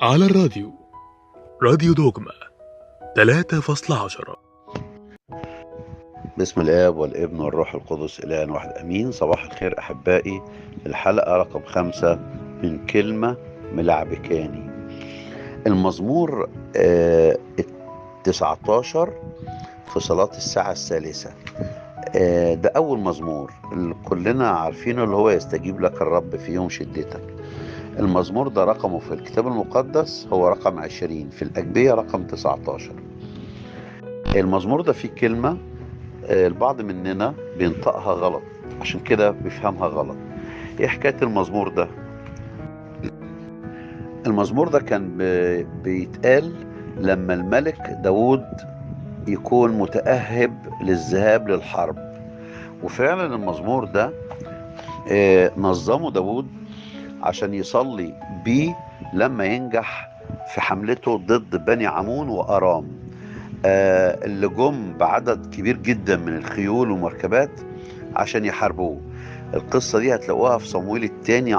على الراديو، راديو دوجما 3.10. باسم الآب والابن والروح القدس إله واحد أمين. صباح الخير أحبائي. الحلقة رقم 5 من كلمة ملعبكاني. المزمور 19 في صلاة الساعة الثالثة. ده أول مزمور اللي كلنا عارفينه، اللي هو يستجيب لك الرب في يوم شدتك. المزمور ده رقمه في الكتاب المقدس هو رقم 20، في الأجبية رقم 19. المزمور ده فيه كلمة البعض مننا بينطقها غلط، عشان كده بيفهمها غلط. ايه حكاية المزمور ده؟ المزمور ده كان بيتقال لما الملك داود يكون متأهب للذهاب للحرب. وفعلا المزمور ده نظمه داود عشان يصلي بيه لما ينجح في حملته ضد بني عمون وأرام، اللي جم بعدد كبير جدا من الخيول والمركبات عشان يحاربوه. القصة دي هتلاقوها في صمويل الثاني 10:6-8،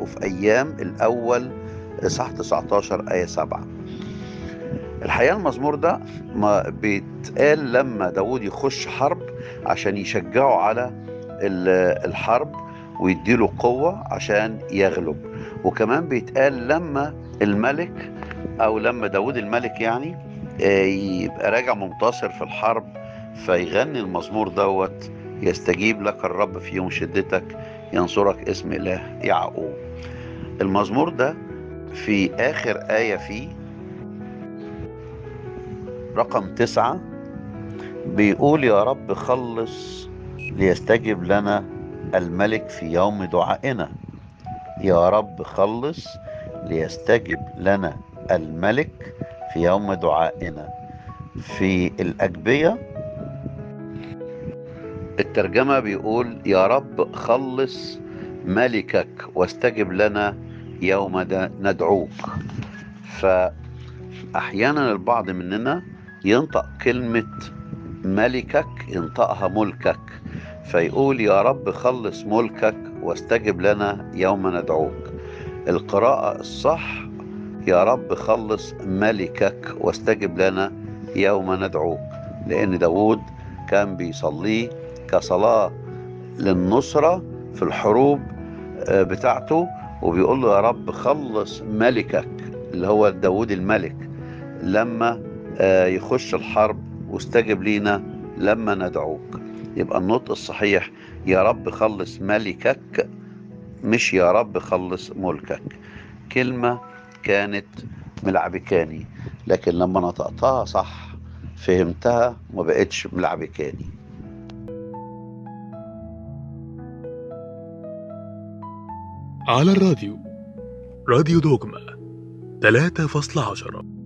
وفي أيام الأول إصحاح 19 آية 7. الحقيقة المزمور ده ما بيتقال لما داود يخش حرب عشان يشجعه على الحرب ويديله قوة عشان يغلب. وكمان بيتقال لما الملك أو لما داود الملك يعني يبقى راجع منتصر في الحرب، فيغني المزمور دوت: يستجيب لك الرب في يوم شدتك، ينصرك اسم إله يعقوب. المزمور ده في آخر آية فيه رقم 9 بيقول: يا رب خلص ليستجب لنا الملك في يوم دعائنا. يا رب خلص ليستجب لنا الملك في يوم دعائنا. في الأجبية الترجمة بيقول: يا رب خلص ملكك واستجب لنا يوم ندعوك. فأحيانا البعض مننا ينطق كلمة ملكك ينطقها ملكك، فيقول: يا رب خلص ملكك واستجب لنا يوم ندعوك. القراءة الصح: يا رب خلص ملكك واستجب لنا يوم ندعوك، لأن داود كان بيصليه كصلاة للنصرة في الحروب بتاعته، وبيقول له: يا رب خلص ملكك اللي هو داود الملك لما يخش الحرب، واستجب لينا لما ندعوك. يبقى النطق الصحيح: يا رب خلص ملكك، مش يا رب خلص ملكك. كلمة كانت ملعبكاني، لكن لما نطقتها صح فهمتها وما بقتش ملعبكاني. على الراديو، راديو دوجما 3.10.